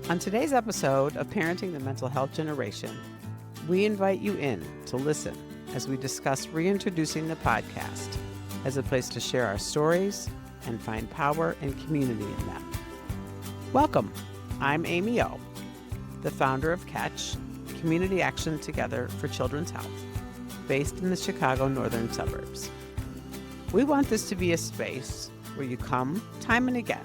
On today's episode of Parenting the Mental Health Generation, we invite you in to listen as we discuss reintroducing the podcast as a place to share our stories and find power and community in them. Welcome. I'm Amy O, the founder of Catch, Community Action Together for Children's Health, based in the Chicago northern suburbs. We want this to be a space where you come time and again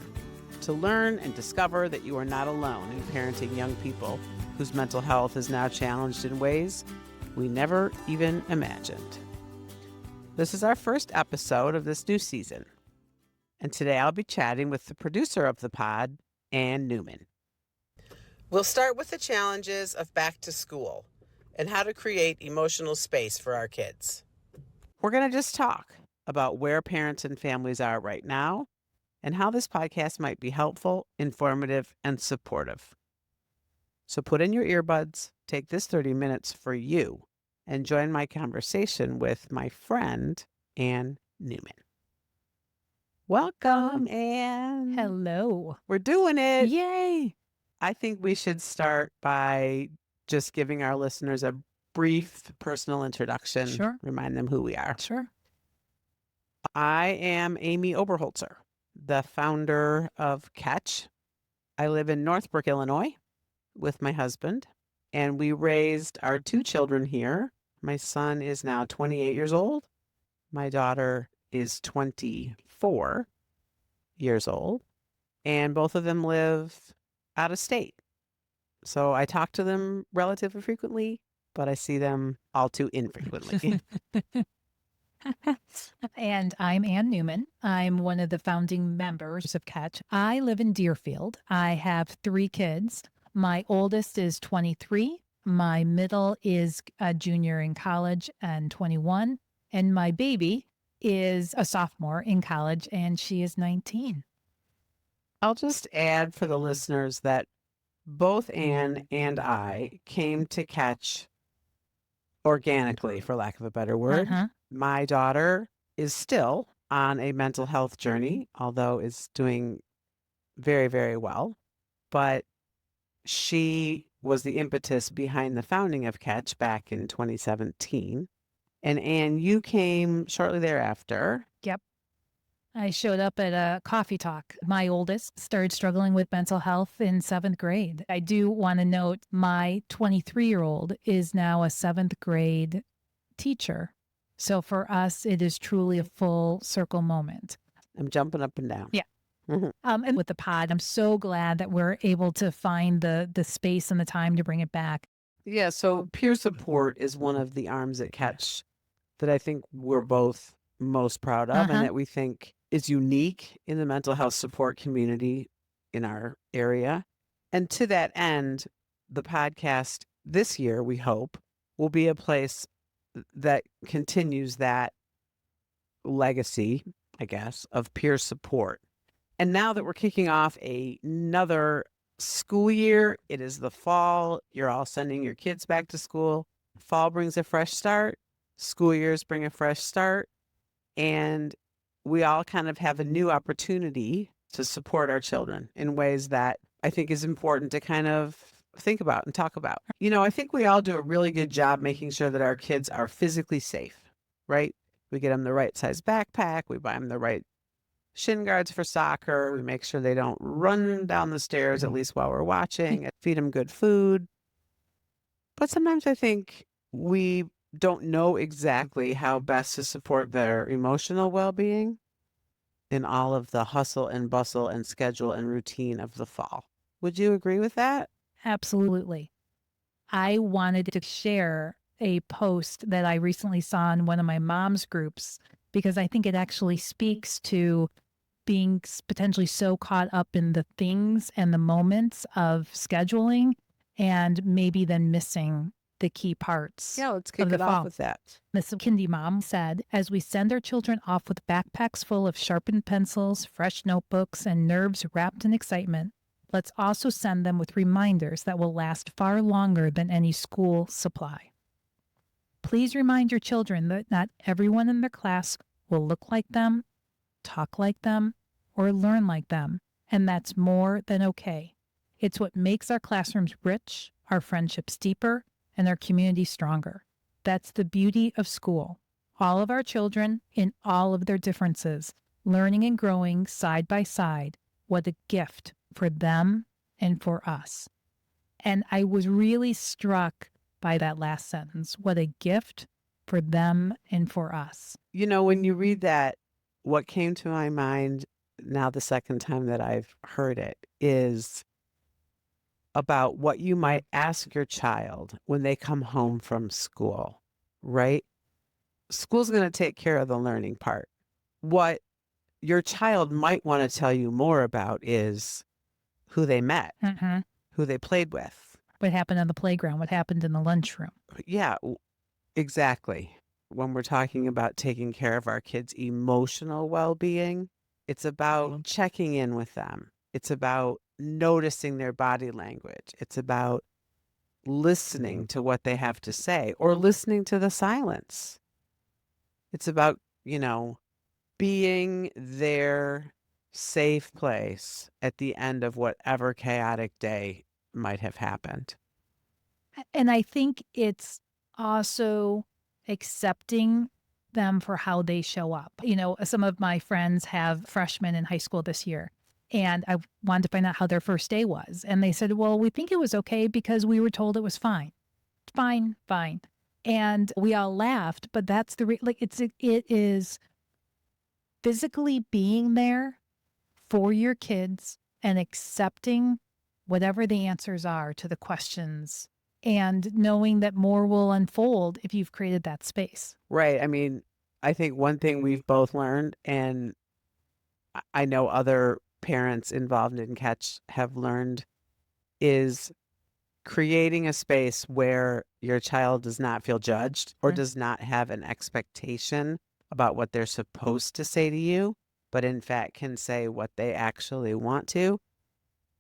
to learn and discover that you are not alone in parenting young people whose mental health is now challenged in ways we never even imagined. This is our first episode of this new season, and today I'll be chatting with the producer of the pod, Ann Neumann. We'll start with the challenges of back to school and how to create emotional space for our kids. We're going to just talk about where parents and families are right now and how this podcast might be helpful, informative, and supportive. So put in your earbuds, take this 30 minutes for you, and join my conversation with my friend, Ann Neumann. Welcome, Ann. Hello. We're doing it. Yay. I think we should start by just giving our listeners a brief personal introduction. Sure. Remind them who we are. Sure. I am Amy Oberholzer, the founder of Catch. I live in Northbrook, Illinois with my husband, and we raised our two children here. My son is now 28 years old. My daughter is 24 years old, and both of them live out of state. So I talk to them relatively frequently, but I see them all too infrequently. And I'm Ann Neumann. I'm one of the founding members of Catch. I live in Deerfield. I have 3 kids. My oldest is 23. My middle is a junior in college and 21. And my baby is a sophomore in college and she is 19. I'll just add for the listeners that both Ann and I came to Catch organically, for lack of a better word. My daughter is still on a mental health journey, although is doing very, very well. But she was the impetus behind the founding of Catch back in 2017. And Ann, you came shortly thereafter. Yep. I showed up at a coffee talk. My oldest started struggling with mental health in 7th grade. I do want to note my 23-year-old is now a 7th grade teacher. So for us, it is truly a full circle moment. I'm jumping up and down. Yeah. And with the pod, I'm so glad that we're able to find the space and the time to bring it back. Yeah, so peer support is one of the arms at Catch that I think we're both most proud of and that we think is unique in the mental health support community in our area. And to that end, the podcast this year, we hope, will be a place that continues that legacy, I guess, of peer support. And now that we're kicking off another school year, it is the fall. You're all sending your kids back to school. Fall brings a fresh start. School years bring a fresh start. And we all kind of have a new opportunity to support our children in ways that I think is important to kind of think about and talk about. You know, I think we all do a really good job making sure that our kids are physically safe, right? We get them the right size backpack. We buy them the right shin guards for soccer. We make sure they don't run down the stairs, at least while we're watching, and feed them good food. But sometimes I think we don't know exactly how best to support their emotional well-being in all of the hustle and bustle and schedule and routine of the fall. Would you agree with that? Absolutely. I wanted to share a post that I recently saw in one of my mom's groups because I think it actually speaks to being potentially so caught up in the things and the moments of scheduling and maybe then missing the key parts. Yeah, let's kick it off with that. This kindy mom said, as we send our children off with backpacks full of sharpened pencils, fresh notebooks, and nerves wrapped in excitement, let's also send them with reminders that will last far longer than any school supply. Please remind your children that not everyone in their class will look like them, talk like them, or learn like them, and that's more than okay. It's what makes our classrooms rich, our friendships deeper, and our community stronger. That's the beauty of school. All of our children, in all of their differences, learning and growing side by side. What a gift for them and for us. And I was really struck by that last sentence. What a gift for them and for us. You know, when you read that, what came to my mind now the second time that I've heard it is about what you might ask your child when they come home from school, right? School's going to take care of the learning part. What your child might want to tell you more about is who they met, who they played with. What happened on the playground, what happened in the lunchroom. Yeah, exactly. When we're talking about taking care of our kids' emotional well-being, it's about checking in with them. It's about noticing their body language. It's about listening to what they have to say or listening to the silence. It's about, being their safe place at the end of whatever chaotic day might have happened. And I think it's also accepting them for how they show up. Some of my friends have freshmen in high school this year, and I wanted to find out how their first day was. And they said, well, we think it was okay because we were told it was fine. Fine. And we all laughed, but that's it is physically being there for your kids and accepting whatever the answers are to the questions and knowing that more will unfold if you've created that space. Right. I mean, I think one thing we've both learned, and I know other parents involved in Catch have learned, is creating a space where your child does not feel judged or does not have an expectation about what they're supposed to say to you, but in fact can say what they actually want to,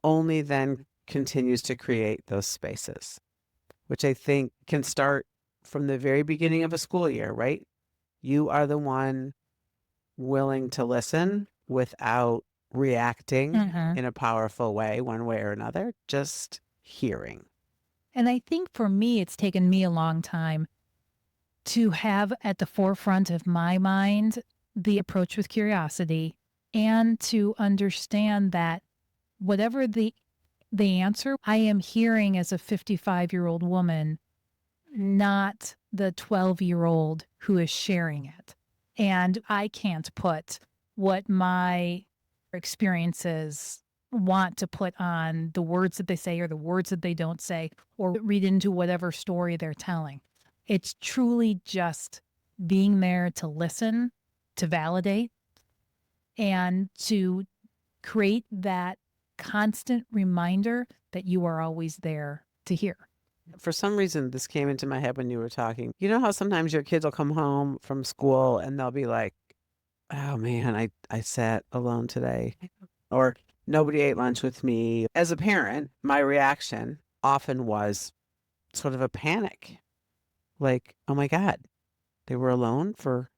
only then continues to create those spaces, which I think can start from the very beginning of a school year, right? You are the one willing to listen without reacting in a powerful way, one way or another, just hearing. And I think for me, it's taken me a long time to have at the forefront of my mind the approach with curiosity and to understand that whatever the answer, I am hearing as a 55-year-old woman, not the 12-year-old who is sharing it. And I can't put what my experiences want to put on the words that they say or the words that they don't say or read into whatever story they're telling. It's truly just being there to listen, to validate, and to create that constant reminder that you are always there to hear. For some reason, this came into my head when you were talking. You know how sometimes your kids will come home from school and they'll be like, oh man, I sat alone today, or nobody ate lunch with me. As a parent, my reaction often was sort of a panic. Like, oh my God, they were alone for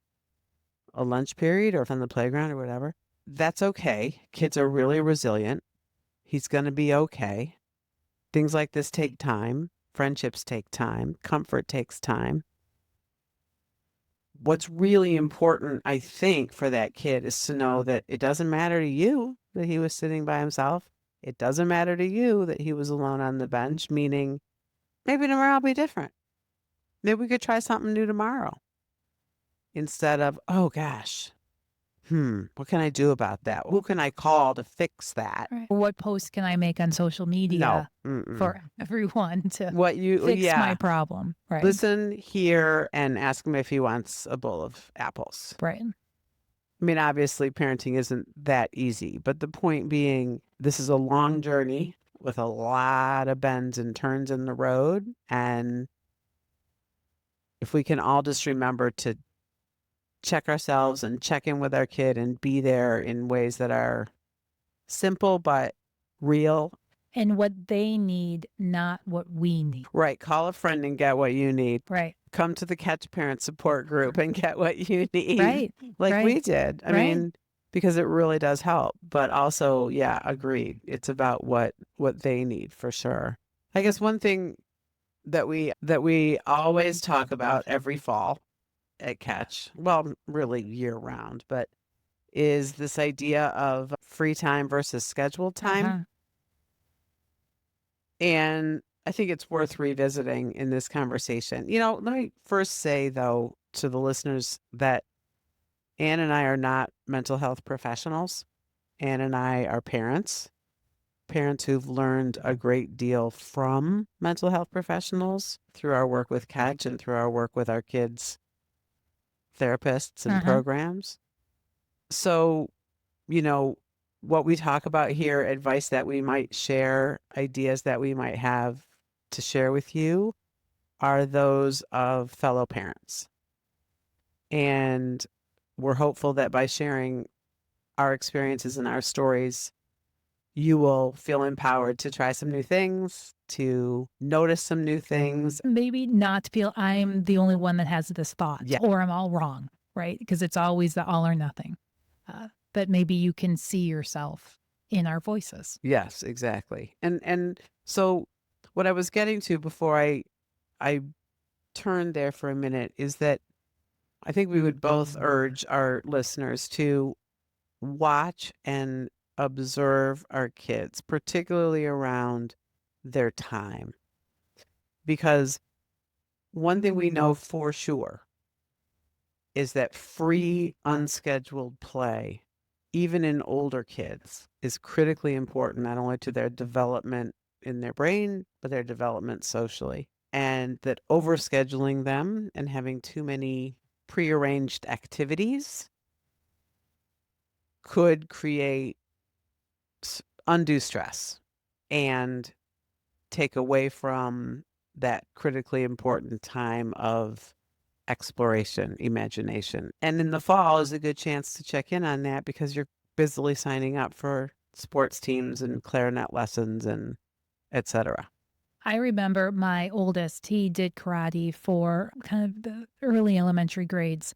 a lunch period or on the playground or whatever. That's okay. Kids are really resilient. He's going to be okay. Things like this take time. Friendships take time. Comfort takes time. What's really important, I think, for that kid is to know that it doesn't matter to you that he was sitting by himself. It doesn't matter to you that he was alone on the bench, meaning maybe tomorrow will be different. Maybe we could try something new tomorrow. Instead of, oh gosh, what can I do about that? Who can I call to fix that? Right. Or what post can I make on social media for everyone to fix my problem? Right. Listen, hear, and ask him if he wants a bowl of apples. Right. I mean, obviously, parenting isn't that easy, but the point being, this is a long journey with a lot of bends and turns in the road. And if we can all just remember to check ourselves and check in with our kid and be there in ways that are simple but real. And what they need, not what we need. Right. Call a friend and get what you need. Right. Come to the Catch Parent support group and get what you need. Right. Like we did. I mean, because it really does help. But also, yeah, agreed. It's about what they need for sure. I guess one thing that we always talk about every fall at Catch, well, really year round, but is this idea of free time versus scheduled time. And I think it's worth revisiting in this conversation. Let me first say, though, to the listeners that Ann and I are not mental health professionals. Ann and I are parents, parents who've learned a great deal from mental health professionals through our work with Catch and through our work with our kids' therapists and programs. So, what we talk about here, advice that we might share, ideas that we might have to share with you, are those of fellow parents. And we're hopeful that by sharing our experiences and our stories, you will feel empowered to try some new things, to notice some new things. Maybe not feel I'm the only one that has this thought or I'm all wrong, right? Because it's always the all or nothing. But maybe you can see yourself in our voices. Yes, exactly. And so what I was getting to before I turned there for a minute is that I think we would both urge our listeners to watch and observe our kids, particularly around their time. Because one thing we know for sure is that free, unscheduled play, even in older kids, is critically important, not only to their development in their brain, but their development socially. And that overscheduling them and having too many prearranged activities could create undue stress and take away from that critically important time of exploration, imagination. And in the fall is a good chance to check in on that because you're busily signing up for sports teams and clarinet lessons and etc. I remember my oldest, he did karate for kind of the early elementary grades.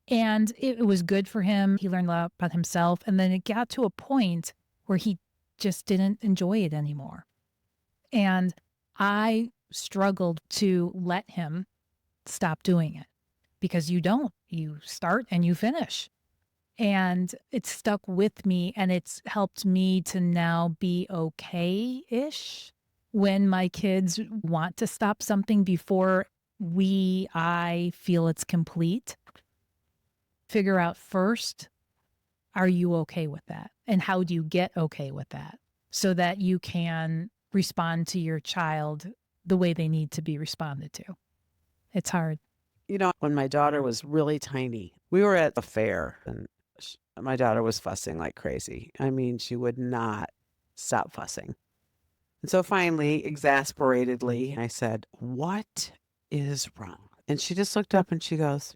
And it was good for him. He learned a lot about himself. And then it got to a point where he just didn't enjoy it anymore. And I struggled to let him stop doing it because you don't. You start and you finish. And it stuck with me and it's helped me to now be okay-ish when my kids want to stop something before I feel it's complete. Figure out first, are you okay with that? And how do you get okay with that so that you can respond to your child the way they need to be responded to? It's hard. When my daughter was really tiny, we were at a fair and my daughter was fussing like crazy. I mean, she would not stop fussing. And so finally, exasperatedly, I said, "What is wrong?" And she just looked up and she goes,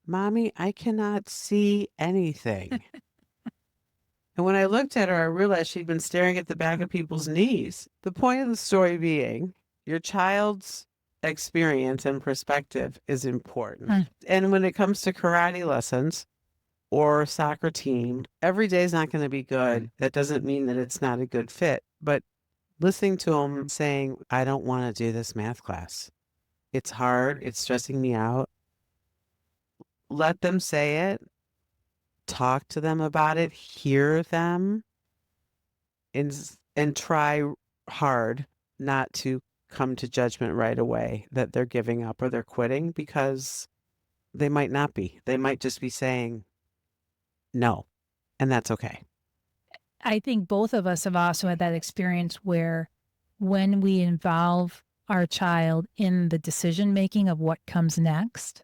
"Mommy, I cannot see anything." And when I looked at her, I realized she'd been staring at the back of people's knees. The point of the story being, your child's experience and perspective is important. And when it comes to karate lessons or soccer team, every day is not going to be good. That doesn't mean that it's not a good fit. But listening to them saying, "I don't want to do this math class. It's hard. It's stressing me out." Let them say it. Talk to them about it. Hear them. And try hard not to come to judgment right away that they're giving up or they're quitting, because they might not be. They might just be saying no, and that's okay. I think both of us have also had that experience where when we involve our child in the decision making of what comes next,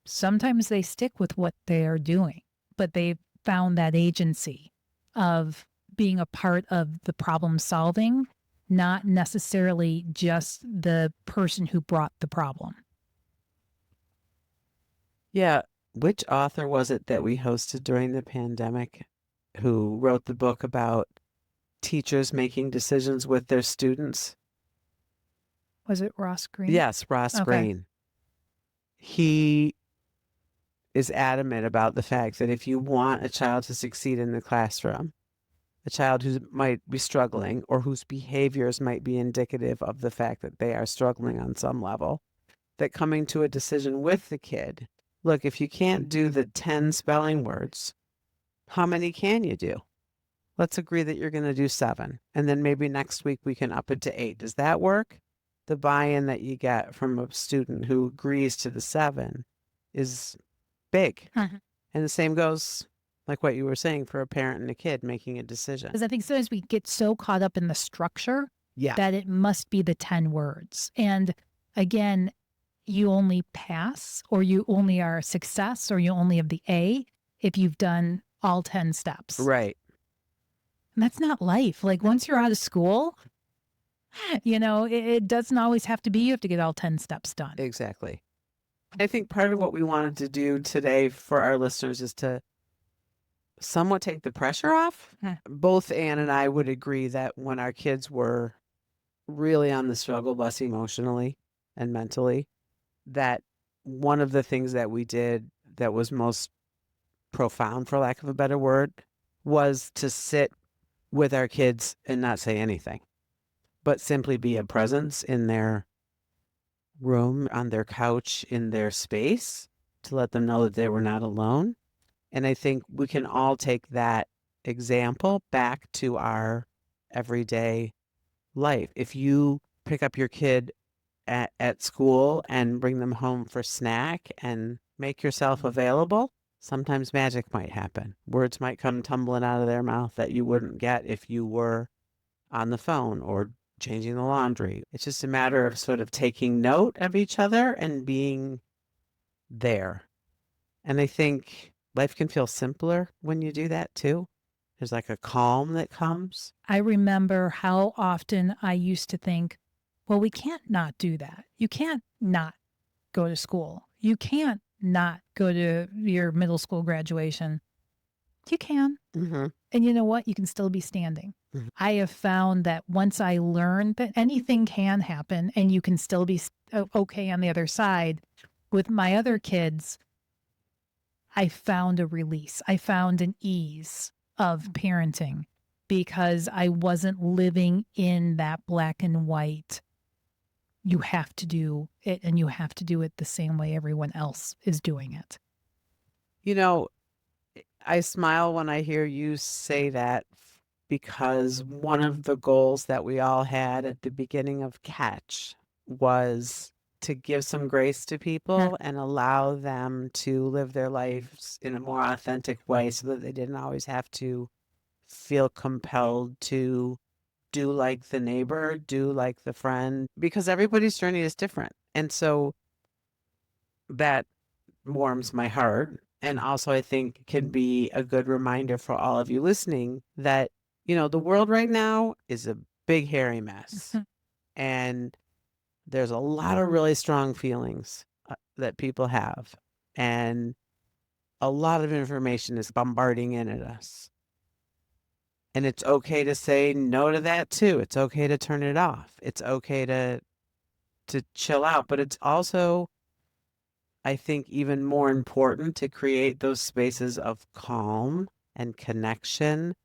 sometimes they stick with what they are doing, but they've found that agency of being a part of the problem solving, not necessarily just the person who brought the problem. Yeah. Which author was it that we hosted during the pandemic who wrote the book about teachers making decisions with their students? Was it Ross Green? Yes, Ross Green. He is adamant about the fact that if you want a child to succeed in the classroom, a child who might be struggling or whose behaviors might be indicative of the fact that they are struggling on some level, that coming to a decision with the kid, look, if you can't do the 10 spelling words, how many can you do? Let's agree that you're going to do 7. And then maybe next week we can up it to 8. Does that work? The buy-in that you get from a student who agrees to the 7 is big. Mhm. And the same goes, like what you were saying, for a parent and a kid making a decision. Because I think sometimes we get so caught up in the structure Yeah. that it must be the 10 words. And again, you only pass, or you only are a success, or you only have the A if you've done all 10 steps. Right. And that's not life. Like once you're out of school, it doesn't always have to be you have to get all 10 steps done. Exactly. I think part of what we wanted to do today for our listeners is to somewhat take the pressure off. Both Ann and I would agree that when our kids were really on the struggle bus emotionally and mentally, that one of the things that we did that was most profound, for lack of a better word, was to sit with our kids and not say anything, but simply be a presence in their room, on their couch, in their space, to let them know that they were not alone. And I think we can all take that example back to our everyday life. If you pick up your kid at school and bring them home for snack and make yourself available, sometimes magic might happen. Words might come tumbling out of their mouth that you wouldn't get if you were on the phone or changing the laundry. It's just a matter of sort of taking note of each other and being there. And I think life can feel simpler when you do that too. There's like a calm that comes. I remember how often I used to think, well, we can't not do that. You can't not go to school. You can't not go to your middle school graduation. You can. Mm-hmm. And you know what? You can still be standing. Mhm. I have found that once I learned that anything can happen and you can still be okay on the other side, with my other kids, I found a release. I found an ease of parenting because I wasn't living in that black and white. You have to do it and you have to do it the same way everyone else is doing it. You know, I smile when I hear you say that because one of the goals that we all had at the beginning of Catch was to give some grace to people and allow them to live their lives in a more authentic way so that they didn't always have to feel compelled to do like the neighbor, do like the friend, because everybody's journey is different. And so that warms my heart. And also, I think can be a good reminder for all of you listening that, the world right now is a big, hairy mess. And there's a lot of really strong feelings that people have. And a lot of information is bombarding in at us. And it's okay to say no to that too. It's okay to turn it off. It's okay to chill out. But it's also, I think, even more important to create those spaces of calm and connection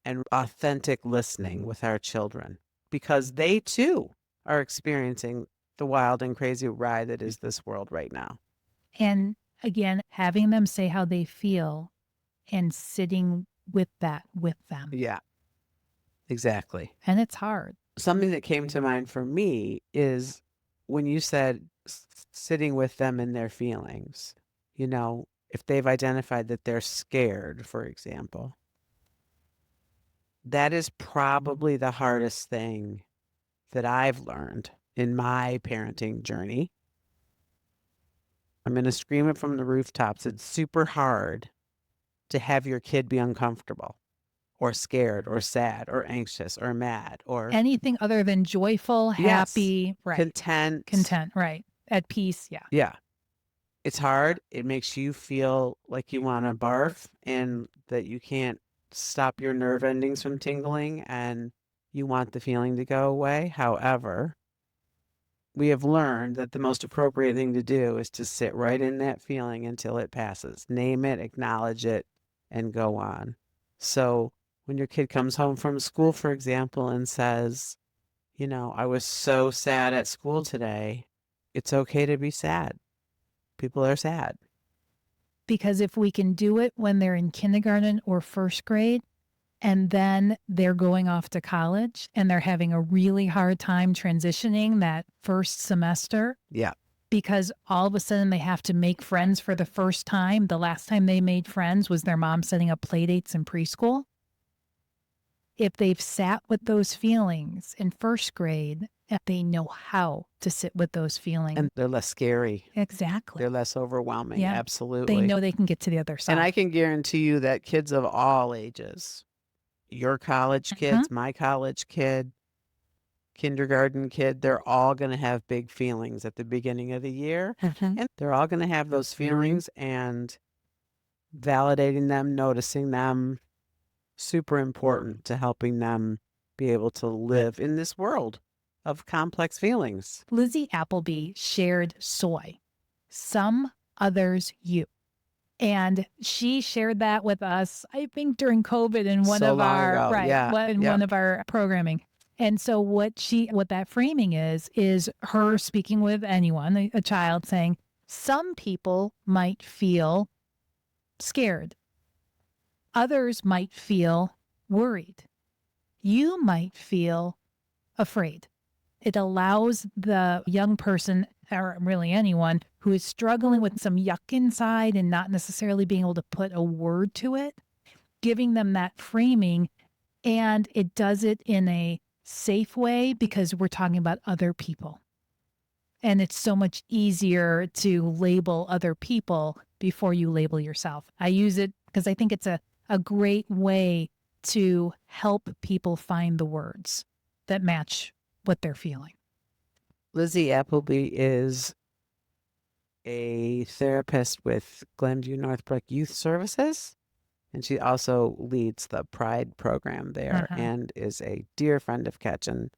and authentic listening with our children, because they too are experiencing the wild and crazy ride that is this world right now. And again, having them say how they feel and sitting with that with them. Yeah, exactly. And it's hard. Something that came to mind for me is when you said sitting with them in their feelings, if they've identified that they're scared, for example, that is probably the hardest thing that I've learned in my parenting journey. I'm going to scream it from the rooftops. It's super hard to have your kid be uncomfortable or scared or sad or anxious or mad or anything other than joyful, happy, yes, right. content, right. At peace. Yeah. Yeah. It's hard. It makes you feel like you want to barf and that you can't stop your nerve endings from tingling and you want the feeling to go away. However, we have learned that the most appropriate thing to do is to sit right in that feeling until it passes. Name it, acknowledge it, and go on. So when your kid comes home from school, for example, and says, I was so sad at school today, it's okay to be sad. People are sad. Because if we can do it when they're in kindergarten or first grade, and then they're going off to college and they're having a really hard time transitioning that first semester. Yeah. Because all of a sudden they have to make friends for the first time. The last time they made friends was their mom setting up play dates in preschool. If they've sat with those feelings in first grade, they know how to sit with those feelings. And they're less scary. Exactly. They're less overwhelming. Yeah. Absolutely. They know they can get to the other side. And I can guarantee you that kids of all ages, your college kids, my college kid, kindergarten kid, they're all going to have big feelings at the beginning of the year. And they're all going to have those feelings, and validating them, noticing them, super important to helping them be able to live in this world of complex feelings. Lizzie Appleby shared soy, some, others, you. And she shared that with us, I think, during COVID in one So of long our ago. one of our programming. And so what that framing is her speaking with anyone, a child, saying, some people might feel scared. Others might feel worried. You might feel afraid. It allows the young person, or really anyone, who is struggling with some yuck inside and not necessarily being able to put a word to it, giving them that framing. And it does it in a safe way because we're talking about other people. And it's so much easier to label other people before you label yourself. I use it because I think it's a great way to help people find the words that match what they're feeling. Lizzie Appleby is a therapist with Glenview Northbrook Youth Services, and she also leads the Pride program there and is a dear friend of Ketch and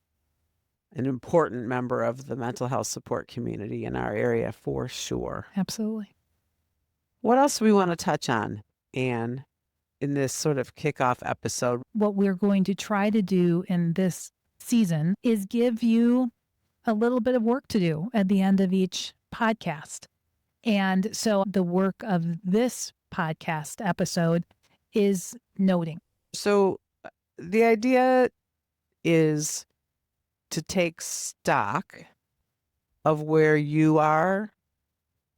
an important member of the mental health support community in our area for sure. Absolutely. What else do we want to touch on, Anne, in this sort of kickoff episode? What we're going to try to do in this season is give you a little bit of work to do at the end of each podcast. And so the work of this podcast episode is noting. So the idea is to take stock of where you are,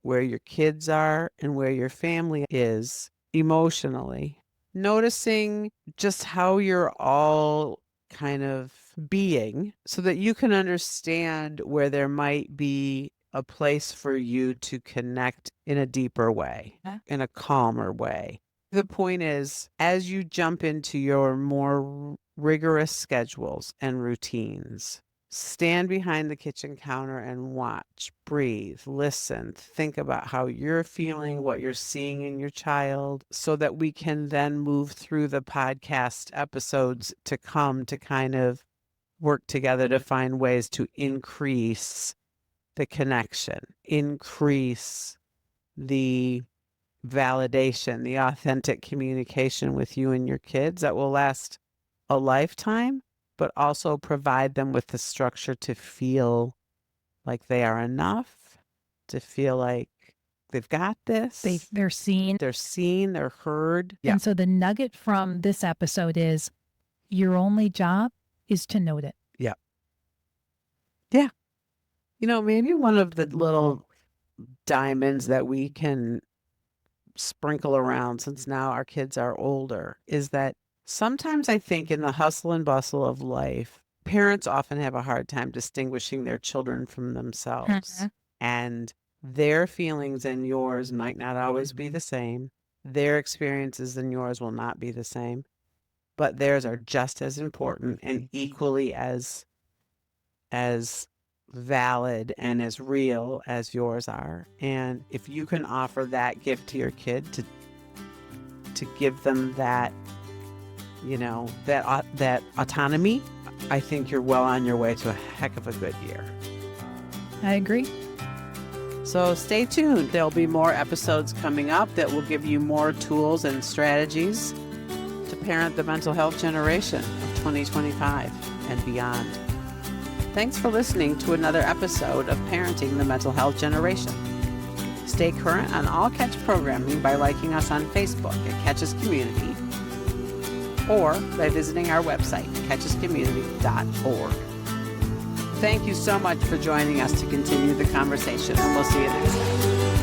where your kids are, and where your family is emotionally. Noticing just how you're all kind of being so that you can understand where there might be a place for you to connect in a deeper way, in a calmer way. The point is, as you jump into your more rigorous schedules and routines, stand behind the kitchen counter and watch, breathe, listen, think about how you're feeling, what you're seeing in your child, so that we can then move through the podcast episodes to come to kind of work together to find ways to increase the connection, increase the validation, the authentic communication with you and your kids that will last a lifetime, but also provide them with the structure to feel like they are enough, to feel like they've got this. They're seen. They're heard. And so the nugget from this episode is your only job is to note it. Yeah. Maybe one of the little diamonds that we can sprinkle around, since now our kids are older, is that sometimes I think in the hustle and bustle of life, parents often have a hard time distinguishing their children from themselves. And their feelings and yours might not always be the same. Their experiences and yours will not be the same. But theirs are just as important and equally as valid and as real as yours are. And if you can offer that gift to your kid to give them that, that autonomy, I think you're well on your way to a heck of a good year. I agree. So stay tuned. There'll be more episodes coming up that will give you more tools and strategies to parent the mental health generation of 2025 and beyond. Thanks for listening to another episode of Parenting the Mental Health Generation. Stay current on all Catch programming by liking us on Facebook at Catch's Community or by visiting our website, catchescommunity.org. Thank you so much for joining us to continue the conversation, and we'll see you next time.